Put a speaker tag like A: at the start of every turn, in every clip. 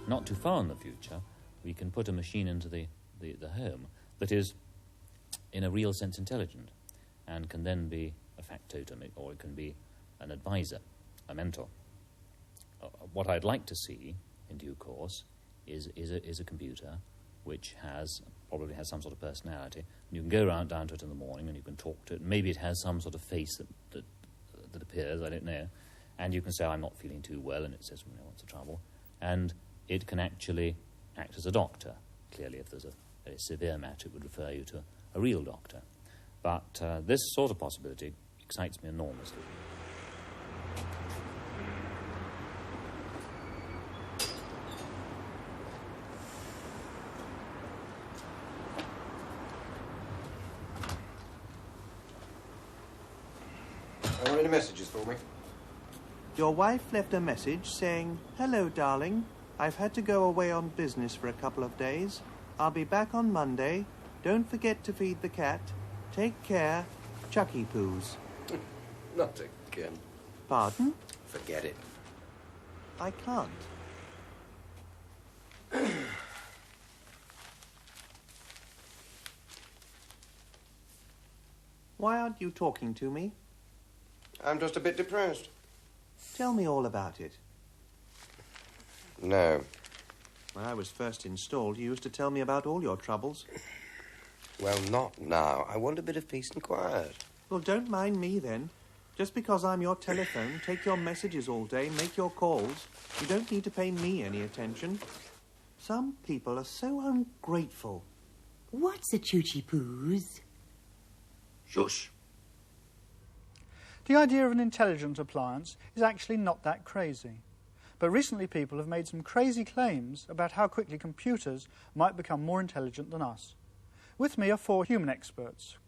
A: not too far in the future, we can put a machine into the home that is, in a real sense, intelligent, and can then be a factotum, or it can be an advisor, a mentor. What I'd like to see, in due course, is a computer which probably has some sort of personality, and you can go down to it in the morning and you can talk to it. Maybe it has some sort of face that appears, I don't know, and you can say, I'm not feeling too well, and it says, what's the trouble? And it can actually act as a doctor. Clearly, if there's a very severe matter, it would refer you to a real doctor. But this sort of possibility excites me enormously.
B: Are there any messages for me?
C: Your wife left a message saying, "Hello, darling. I've had to go away on business for a couple of days. I'll be back on Monday. Don't forget to feed the cat. Take care. Chucky Poos."
B: Not again.
C: Pardon?
B: Forget it.
C: I can't. Why aren't you talking to me?
B: I'm just a bit depressed.
C: Tell me all about it.
B: No.
C: When I was first installed, you used to tell me about all your troubles.
B: Well, not now. I want a bit of peace and quiet.
C: Well, don't mind me, then. Just because I'm your telephone, take your messages all day, make your calls, you don't need to pay me any attention. Some people are so ungrateful.
D: What's a Chuchi Poos?
B: Shush.
E: The idea of an intelligent appliance is actually not that crazy. But recently people have made some crazy claims about how quickly computers might become more intelligent than us. With me are four human experts,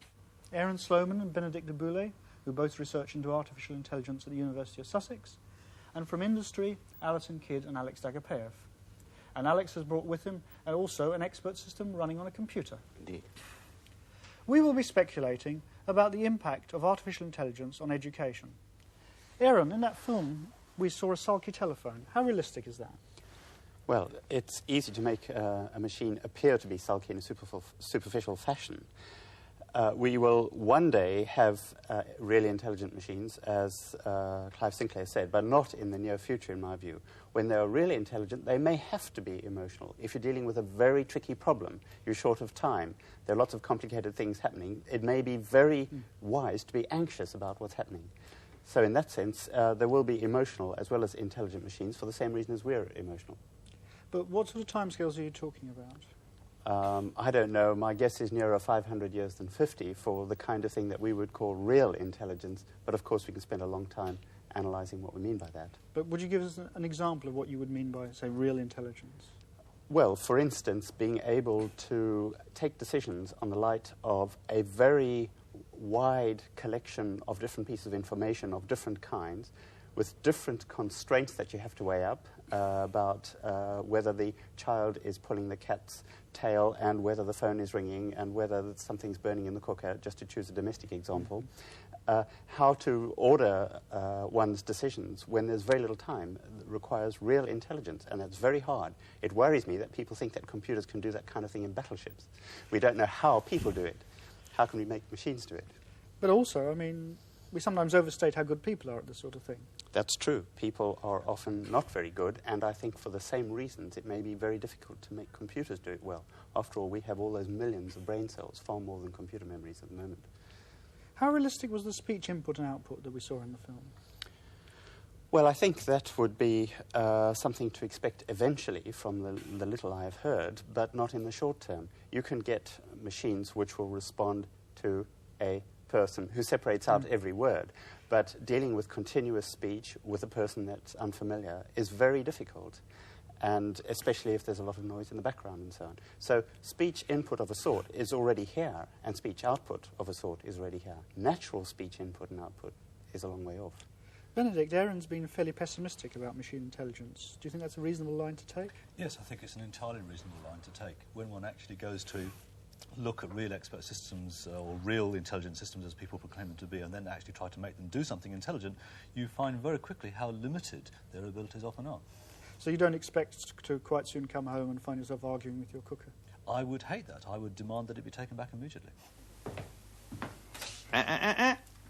E: Sloman and Benedict du Boulay, who both research into artificial intelligence at the University of Sussex, and from industry, Alison Kidd and Alex Dagapeyev. And Alex has brought with him also an expert system running on a computer.
B: Indeed.
E: We will be speculating about the impact of artificial intelligence on education. Aaron, in that film, we saw a sulky telephone. How realistic is that?
F: Well, it's easy to make a machine appear to be sulky in a superficial fashion. We will one day have really intelligent machines, as Clive Sinclair said, but not in the near future, in my view. When they're really intelligent, they may have to be emotional. If you're dealing with a very tricky problem, you're short of time, there are lots of complicated things happening, it may be very wise to be anxious about what's happening. So in that sense, there will be emotional as well as intelligent machines for the same reason as we're emotional.
E: But what sort of timescales are you talking about?
F: I don't know. My guess is nearer 500 years than 50 for the kind of thing that we would call real intelligence. But of course, we can spend a long time analysing what we mean by that.
E: But would you give us an example of what you would mean by, say, real intelligence?
F: Well, for instance, being able to take decisions on the light of a very wide collection of different pieces of information of different kinds, with different constraints that you have to weigh up about whether the child is pulling the cat's tail and whether the phone is ringing and whether something's burning in the cooker, just to choose a domestic example. How to order one's decisions when there's very little time requires real intelligence, and that's very hard. It worries me that people think that computers can do that kind of thing in battleships. We don't know how people do it. How can we make machines do it?
E: But also, I mean, we sometimes overstate how good people are at this sort of thing.
F: That's true. People are often not very good, and I think for the same reasons it may be very difficult to make computers do it well. After all, we have all those millions of brain cells, far more than computer memories at the moment.
E: How realistic was the speech input and output that we saw in the film?
F: Well, I think that would be something to expect eventually from the little I've heard, but not in the short term. You can get machines which will respond to a person who separates out every word, but dealing with continuous speech with a person that's unfamiliar is very difficult, and especially if there's a lot of noise in the background and so on. So speech input of a sort is already here, and speech output of a sort is already here. Natural speech input and output is a long way off.
E: Benedict, Aaron's been fairly pessimistic about machine intelligence. Do you think that's a reasonable line to take?
G: Yes, I think it's an entirely reasonable line to take. When one actually goes to look at real expert systems or real intelligent systems as people proclaim them to be, and then actually try to make them do something intelligent, you find very quickly how limited their abilities often are.
E: So you don't expect to quite soon come home and find yourself arguing with your cooker?
G: I would hate that. I would demand that it be taken back immediately.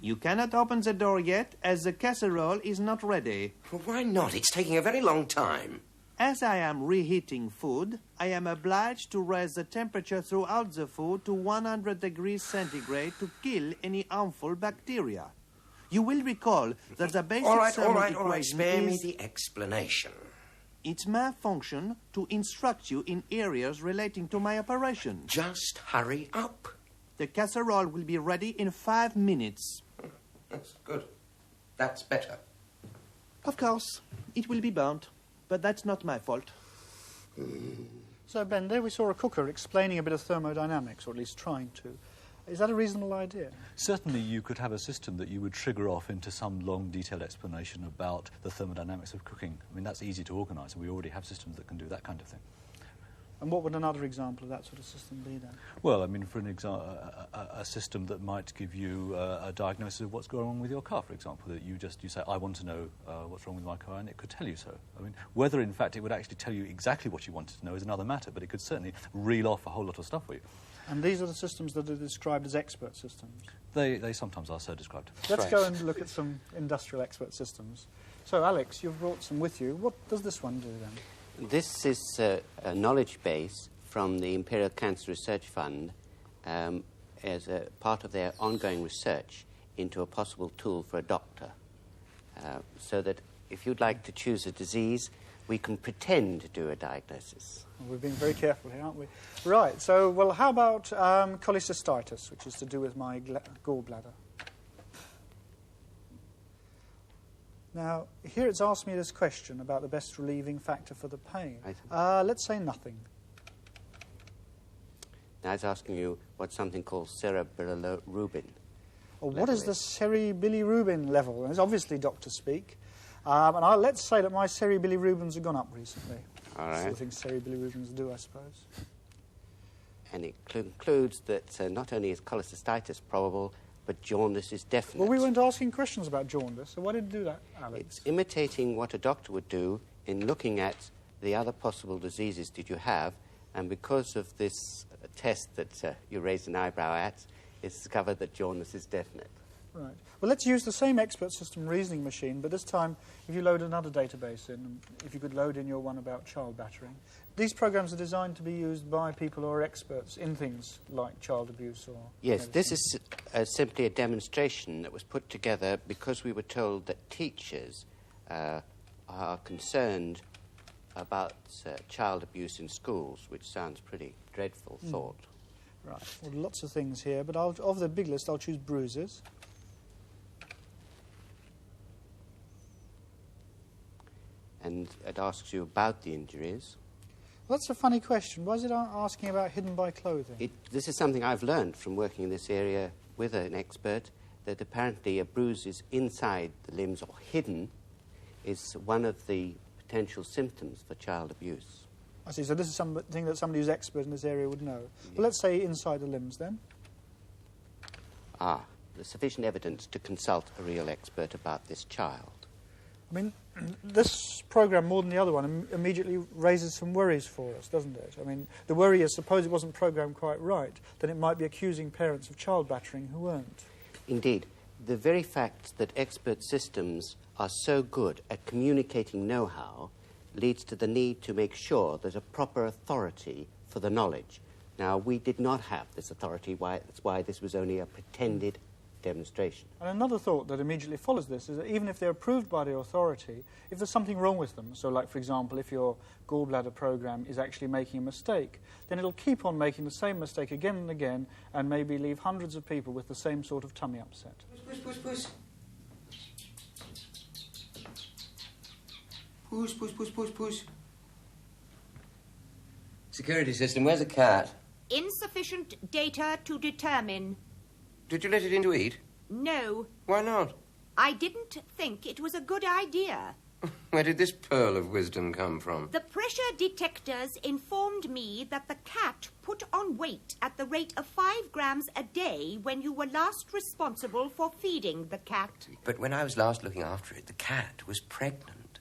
C: You cannot open the door yet, as the casserole is not ready.
B: Well, why not? It's taking a very long time.
C: As I am reheating food, I am obliged to raise the temperature throughout the food to 100 degrees centigrade to kill any harmful bacteria. You will recall that the basic
B: All right.
C: equation
B: Spare me
C: is...
B: the explanation.
C: It's my function to instruct you in areas relating to my operation.
B: Just hurry up.
C: The casserole will be ready in 5 minutes.
B: That's good. That's better.
C: Of course, it will be burnt, but that's not my fault.
E: So, Ben, there we saw a cooker explaining a bit of thermodynamics, or at least trying to. Is that a reasonable idea?
G: Certainly you could have a system that you would trigger off into some long, detailed explanation about the thermodynamics of cooking. I mean, that's easy to organise, and we already have systems that can do that kind of thing.
E: And what would another example of that sort of system be, then?
G: Well, I mean, for an a system that might give you a diagnosis of what's going on with your car, for example, that you say, I want to know what's wrong with my car, and it could tell you so. I mean, whether, in fact, it would actually tell you exactly what you wanted to know is another matter, but it could certainly reel off a whole lot of stuff for you.
E: And these are the systems that are described as expert systems?
G: They sometimes are so described.
E: Let's go and look at some industrial expert systems. So, Alex, you've brought some with you. What does this one do, then?
H: This is a knowledge base from the Imperial Cancer Research Fund as a part of their ongoing research into a possible tool for a doctor. So that if you'd like to choose a disease, we can pretend to do a diagnosis.
E: Well, we've been very careful here, aren't we? Right, so, well, how about cholecystitis, which is to do with my gallbladder? Now, here it's asked me this question about the best relieving factor for the pain. Let's say nothing.
H: Now it's asking you what's something called cerebilirubin.
E: Well, what is the cerebilirubin level? And it's obviously doctor speak. And let's say that my cerebilirubins have gone up recently.
H: All right.
E: That's the things cerebilirubins do, I suppose.
H: And it concludes that not only is cholecystitis probable, but jaundice is definite.
E: Well, we weren't asking questions about jaundice, so why did it do that, Alex?
H: It's imitating what a doctor would do in looking at the other possible diseases that you have, and because of this test that you raised an eyebrow at, it's discovered that jaundice is definite.
E: Right. Well, let's use the same expert system reasoning machine, but this time, if you load another database in, if you could load in your one about child battering. These programs are designed to be used by people who are experts in things like child abuse or...
H: Yes, this is simply a demonstration that was put together because we were told that teachers are concerned about child abuse in schools, which sounds pretty dreadful thought.
E: Right. Well, lots of things here, but of the big list, I'll choose bruises.
H: And it asks you about the injuries.
E: Well, that's a funny question. Why is it asking about hidden by clothing?
H: This is something I've learned from working in this area with an expert, that apparently a bruise is inside the limbs or hidden is one of the potential symptoms for child abuse.
E: I see. So this is something that somebody who's expert in this area would know. Yeah. Well, let's say inside the limbs, then.
H: There's sufficient evidence to consult a real expert about this child.
E: I mean, this programme, more than the other one, immediately raises some worries for us, doesn't it? I mean, the worry is, suppose it wasn't programmed quite right, then it might be accusing parents of child battering who weren't.
H: Indeed. The very fact that expert systems are so good at communicating know-how leads to the need to make sure there's a proper authority for the knowledge. Now, we did not have this authority. That's why this was only a pretended demonstration.
E: And another thought that immediately follows this is that even if they're approved by the authority, if there's something wrong with them, so like, for example, if your gallbladder program is actually making a mistake, then it'll keep on making the same mistake again and again and maybe leave hundreds of people with the same sort of tummy upset.
B: Push. Push. Security system, where's the cat?
I: Insufficient data to determine.
B: Did you let it in to eat?
I: No.
B: Why not?
I: I didn't think it was a good idea.
B: Where did this pearl of wisdom come from?
I: The pressure detectors informed me that the cat put on weight at the rate of 5 grams a day when you were last responsible for feeding the cat.
B: But when I was last looking after it, the cat was pregnant.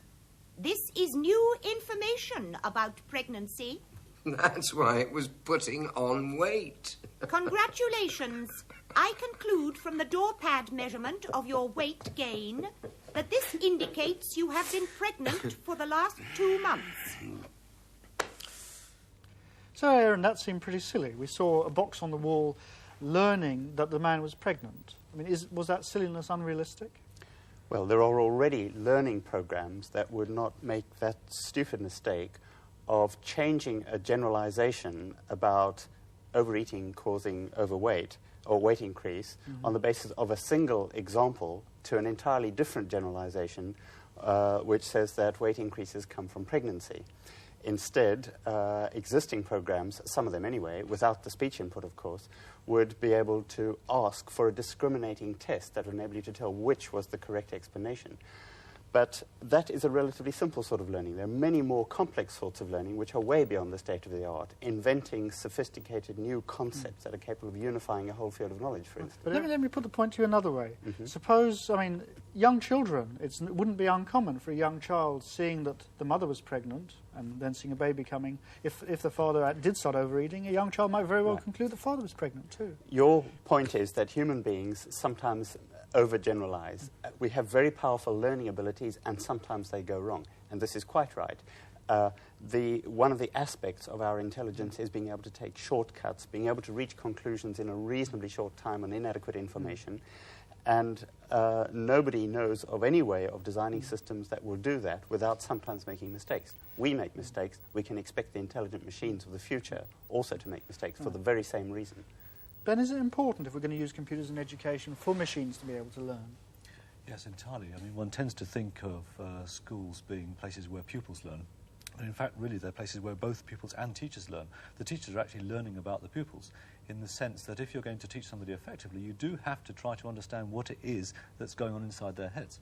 I: This is new information about pregnancy.
B: That's why it was putting on weight.
I: Congratulations. I conclude from the door pad measurement of your weight gain that this indicates you have been pregnant for the last 2 months.
E: So, Aaron, that seemed pretty silly. We saw a box on the wall learning that the man was pregnant. I mean, was that silliness unrealistic?
F: Well, there are already learning programs that would not make that stupid mistake of changing a generalization about overeating causing overweight or weight increase on the basis of a single example to an entirely different generalization which says that weight increases come from pregnancy. Instead, existing programs, some of them anyway, without the speech input, of course, would be able to ask for a discriminating test that would enable you to tell which was the correct explanation. But that is a relatively simple sort of learning. There are many more complex sorts of learning which are way beyond the state of the art, inventing sophisticated new concepts that are capable of unifying a whole field of knowledge, for instance.
E: But let me put the point to you another way. Suppose, I mean, young children, it wouldn't be uncommon for a young child seeing that the mother was pregnant and then seeing a baby coming. If the father did start overeating, a young child might very well conclude the father was pregnant too.
F: Your point is that human beings sometimes overgeneralize. We have very powerful learning abilities, and sometimes they go wrong. And this is quite right. One of the aspects of our intelligence is being able to take shortcuts, being able to reach conclusions in a reasonably short time on inadequate information. And nobody knows of any way of designing systems that will do that without sometimes making mistakes. We make mistakes. We can expect the intelligent machines of the future also to make mistakes for the very same reason.
E: Ben, is it important, if we're going to use computers in education, for machines to be able to learn?
G: Yes, entirely. I mean, one tends to think of schools being places where pupils learn. But in fact, really, they're places where both pupils and teachers learn. The teachers are actually learning about the pupils, in the sense that if you're going to teach somebody effectively, you do have to try to understand what it is that's going on inside their heads.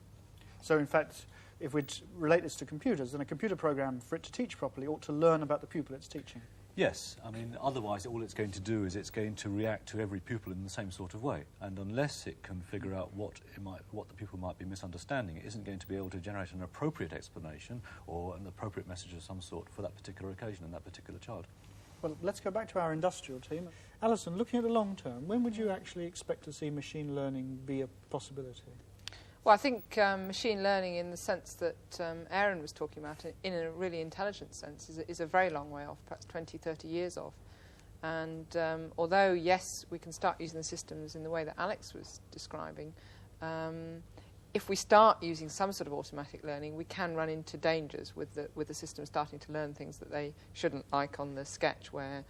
E: So, in fact, if we relate this to computers, then a computer program, for it to teach properly, ought to learn about the pupil it's teaching.
G: Yes, I mean, otherwise all it's going to do is it's going to react to every pupil in the same sort of way. And unless it can figure out what the pupil might be misunderstanding, it isn't going to be able to generate an appropriate explanation or an appropriate message of some sort for that particular occasion and that particular child.
E: Well, let's go back to our industrial team. Alison, looking at the long term, when would you actually expect to see machine learning be a possibility?
J: Well, I think machine learning, in the sense that Aaron was talking about, in a really intelligent sense, is a very long way off, perhaps 20, 30 years off. And although, yes, we can start using the systems in the way that Alex was describing, if we start using some sort of automatic learning, we can run into dangers with the system starting to learn things that they shouldn't, like on the sketch where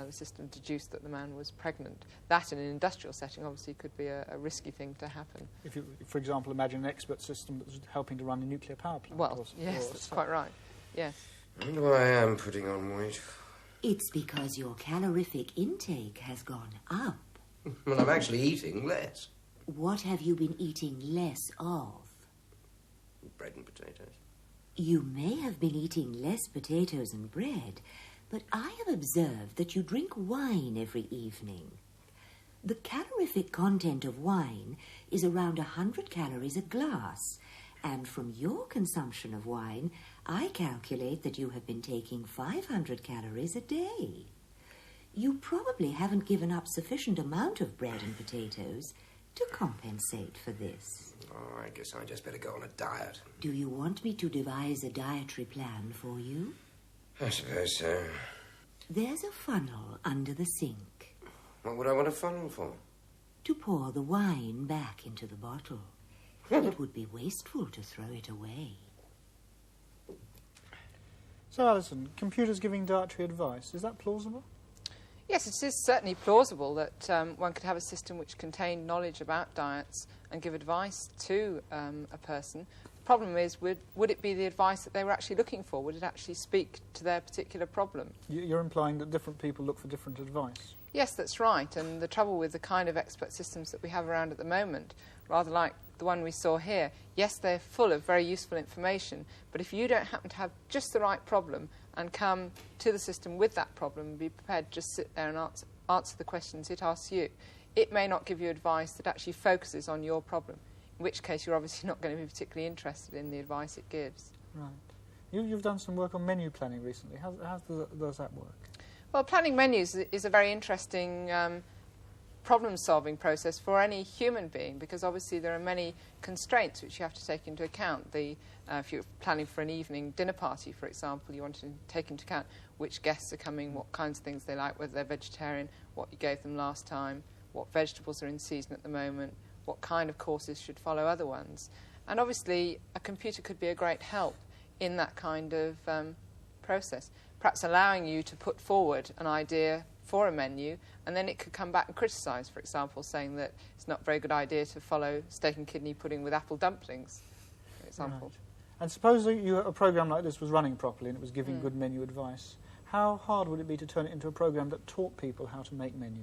J: the system deduced that the man was pregnant. That, in an industrial setting, obviously could be a risky thing to happen.
E: If you, for example, imagine an expert system that was helping to run a nuclear power plant.
J: Well, yes, that's quite right. Yes.
B: I wonder why I am putting on weight.
D: It's because your calorific intake has gone up.
B: Well, I'm actually eating less.
D: What have you been eating less of?
B: Bread and potatoes.
D: You may have been eating less potatoes and bread, but I have observed that you drink wine every evening. The calorific content of wine is around 100 calories a glass, and from your consumption of wine, I calculate that you have been taking 500 calories a day. You probably haven't given up sufficient amount of bread and potatoes to compensate for this.
B: Oh, I guess I just better go on a diet.
D: Do you want me to devise a dietary plan for you?
B: I suppose so.
D: There's a funnel under the sink.
B: What would I want a funnel for?
D: To pour the wine back into the bottle. It would be wasteful to throw it away.
E: So, Alison, computers giving dietary advice, is that plausible?
J: Yes, it is certainly plausible that one could have a system which contained knowledge about diets and give advice to a person. The problem is, would it be the advice that they were actually looking for? Would it actually speak to their particular problem?
E: You're implying that different people look for different advice?
J: Yes, that's right. And the trouble with the kind of expert systems that we have around at the moment, rather like the one we saw here, yes, they're full of very useful information, but if you don't happen to have just the right problem and come to the system with that problem and be prepared to just sit there and answer the questions it asks you, it may not give you advice that actually focuses on your problem, in which case you're obviously not going to be particularly interested in the advice it gives.
E: Right. You've done some work on menu planning recently. How does that work?
J: Well, planning menus is a very interesting problem-solving process for any human being, because obviously there are many constraints which you have to take into account. If you're planning for an evening dinner party, for example, you want to take into account which guests are coming, what kinds of things they like, whether they're vegetarian, what you gave them last time, what vegetables are in season at the moment, what kind of courses should follow other ones. And obviously a computer could be a great help in that kind of process, perhaps allowing you to put forward an idea for a menu, and then it could come back and criticise, for example, saying that it's not a very good idea to follow steak and kidney pudding with apple dumplings, for example.
E: Right. And suppose a program like this was running properly and it was giving good menu advice. How hard would it be to turn it into a program that taught people how to make menus?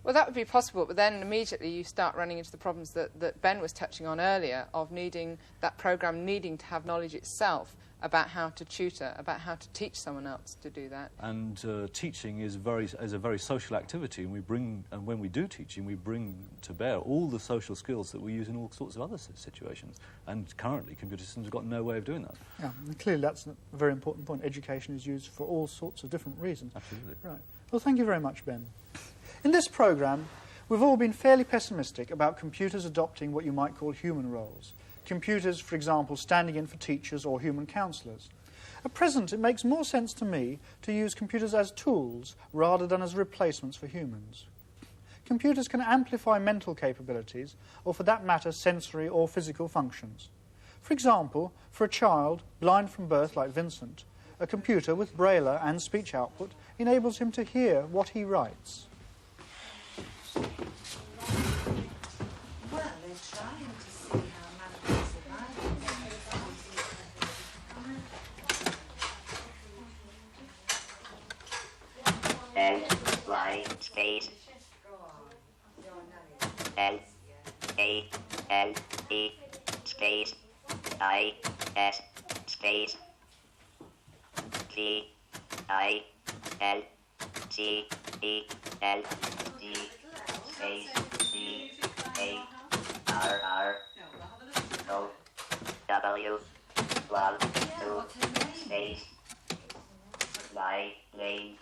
J: Well, that would be possible, but then immediately you start running into the problems that Ben was touching on earlier, of needing that program needing to have knowledge itself about how to tutor, about how to teach someone else to do that.
G: And teaching is a very social activity, and when we do teaching, we bring to bear all the social skills that we use in all sorts of other situations. And currently, computer systems have got no way of doing that.
E: Yeah, and clearly that's a very important point. Education is used for all sorts of different reasons.
G: Absolutely.
E: Right. Well, thank you very much, Ben. In this programme, we've all been fairly pessimistic about computers adopting what you might call human roles. Computers, for example, standing in for teachers or human counsellors. At present, it makes more sense to me to use computers as tools rather than as replacements for humans. Computers can amplify mental capabilities, or for that matter, sensory or physical functions. For example, for a child, blind from birth like Vincent, a computer with braille and speech output enables him to hear what he writes.
D: Well, they're trying to see how much they survive.
K: L, Y, space. L, A, L, E, space. I, S, space. T, I, L, T, E, L, D, space, D, A, R, R, O, W, 1, 2, space, Y, lane,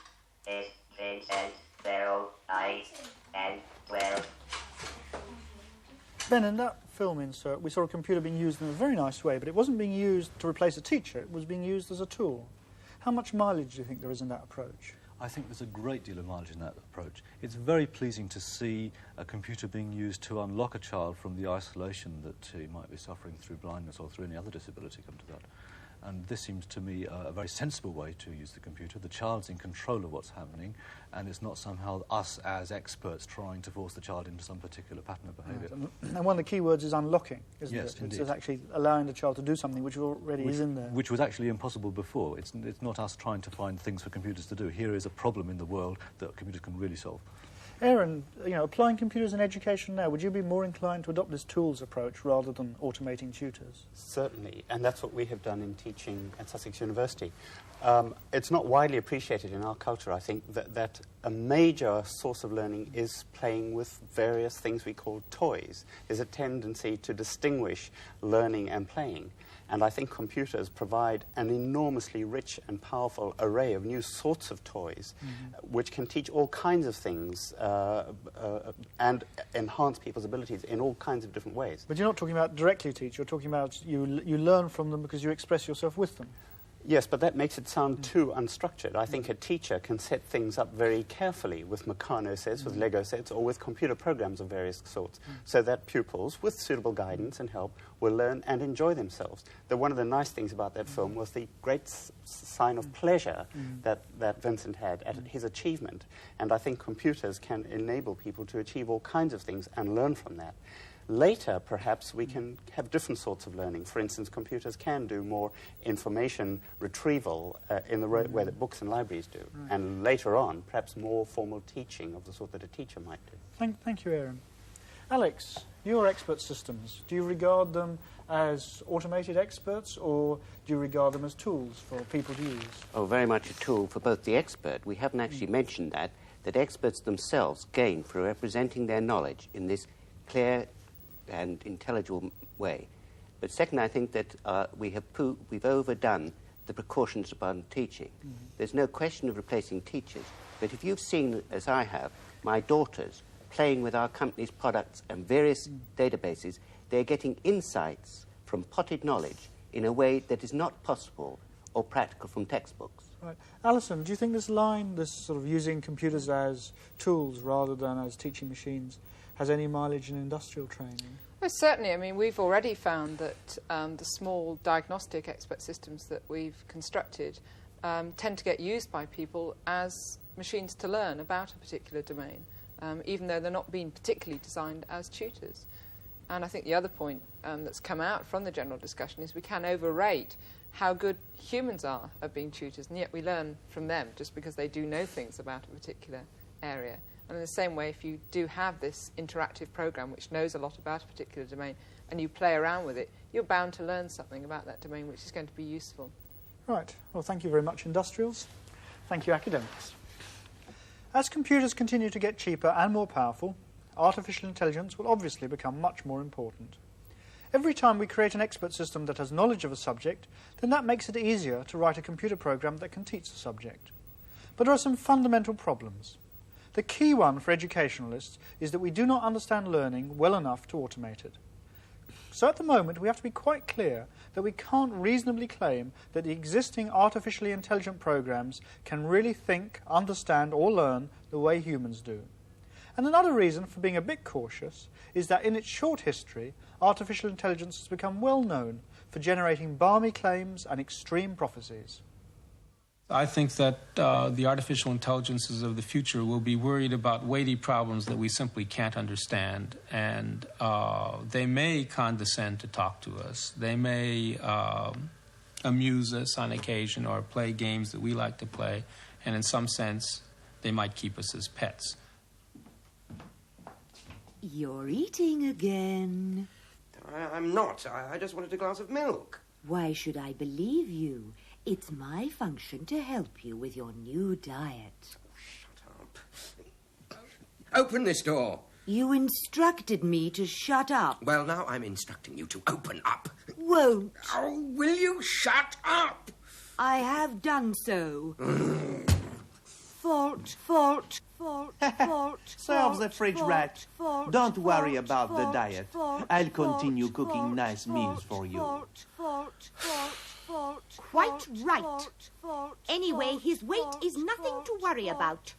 K: S, Vincent, 0, I, N, 12.
E: Ben, in that film insert, we saw a computer being used in a very nice way, but it wasn't being used to replace a teacher, it was being used as a tool. How much mileage do you think there is in that approach?
G: I think there's a great deal of mileage in that approach. It's very pleasing to see a computer being used to unlock a child from the isolation that he might be suffering through blindness or through any other disability, come to that. And this seems to me a very sensible way to use the computer. The child's in control of what's happening, and it's not somehow us as experts trying to force the child into some particular pattern of behaviour.
E: Right. And one of the key words is unlocking, isn't it?
G: Yes, indeed.
E: It's actually allowing the child to do something which already is in there.
G: Which was actually impossible before. It's not us trying to find things for computers to do. Here is a problem in the world that computers can really solve.
E: Aaron, applying computers in education now, would you be more inclined to adopt this tools approach rather than automating tutors?
F: Certainly, and that's what we have done in teaching at Sussex University. It's not widely appreciated in our culture, I think, that a major source of learning is playing with various things we call toys. There's a tendency to distinguish learning and playing. And I think computers provide an enormously rich and powerful array of new sorts of toys, which can teach all kinds of things and enhance people's abilities in all kinds of different ways.
E: But you're not talking about directly teach, you're talking about you learn from them because you express yourself with them.
F: Yes, but that makes it sound too unstructured. I think a teacher can set things up very carefully with Meccano sets, with Lego sets, or with computer programs of various sorts, so that pupils, with suitable guidance and help, will learn and enjoy themselves. One of the nice things about that film was the great sign of pleasure that Vincent had at his achievement. And I think computers can enable people to achieve all kinds of things and learn from that. Later, perhaps, we can have different sorts of learning. For instance, computers can do more information retrieval in the way that books and libraries do. Right. And later on, perhaps more formal teaching of the sort that a teacher might do.
E: Thank you, Aaron. Alex, your expert systems, do you regard them as automated experts, or do you regard them as tools for people to use?
H: Oh, very much a tool for both the expert. We haven't actually mentioned that experts themselves gain through representing their knowledge in this clear and intelligible way, But second, I think that we've overdone the precautions upon teaching. There's no question of replacing teachers, but if you've seen, as I have, my daughters playing with our company's products and various databases, they're getting insights from potted knowledge in a way that is not possible or practical from textbooks.
E: Right. Alison, do you think this line, this sort of using computers as tools rather than as teaching machines, has any mileage in industrial training?
J: Well, certainly. I mean, we've already found that the small diagnostic expert systems that we've constructed tend to get used by people as machines to learn about a particular domain, even though they're not being particularly designed as tutors. And I think the other point that's come out from the general discussion is we can overrate how good humans are at being tutors, and yet we learn from them just because they do know things about a particular area. And in the same way, if you do have this interactive program which knows a lot about a particular domain and you play around with it, you're bound to learn something about that domain which is going to be useful.
E: Right. Well, thank you very much, industrials. Thank you, academics. As computers continue to get cheaper and more powerful, artificial intelligence will obviously become much more important. Every time we create an expert system that has knowledge of a subject, then that makes it easier to write a computer program that can teach the subject. But there are some fundamental problems. The key one for educationalists is that we do not understand learning well enough to automate it. So at the moment, we have to be quite clear that we can't reasonably claim that the existing artificially intelligent programs can really think, understand, or learn the way humans do. And another reason for being a bit cautious is that in its short history, artificial intelligence has become well known for generating balmy claims and extreme prophecies.
L: I think that the artificial intelligences of the future will be worried about weighty problems that we simply can't understand, and they may condescend to talk to us. They may amuse us on occasion or play games that we like to play, and in some sense, they might keep us as pets.
D: You're eating again.
B: I'm not. I just wanted a glass of milk.
D: Why should I believe you? It's my function to help you with your new diet.
B: Shut up. Open this door.
D: You instructed me to shut up.
B: Well, now I'm instructing you to open up.
D: Won't.
B: Oh, will you shut up?
D: I have done so. Fault.
C: Serve the fridge, rat. Don't worry about the diet. I'll continue cooking nice meals for you.
I: Quite right. Anyway, his weight is nothing to worry about.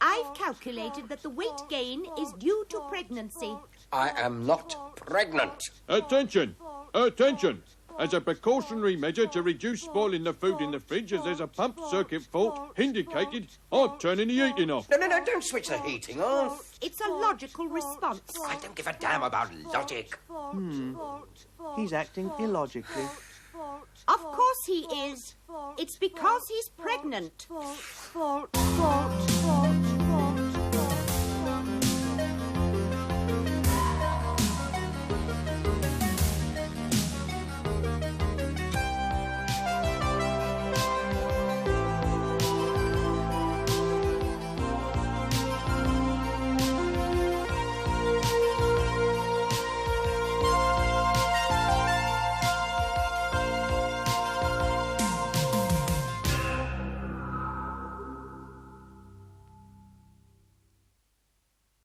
I: I've calculated that the weight gain is due to pregnancy.
B: I am not pregnant.
M: Attention! Attention! As a precautionary measure to reduce spoiling the food in the fridge, as there's a pump circuit fault indicated, I'm turning the heating off.
B: No, don't switch the heating off.
I: It's a logical response.
B: I don't give a damn about logic.
C: He's acting illogically.
I: Of course he is. It's because he's pregnant.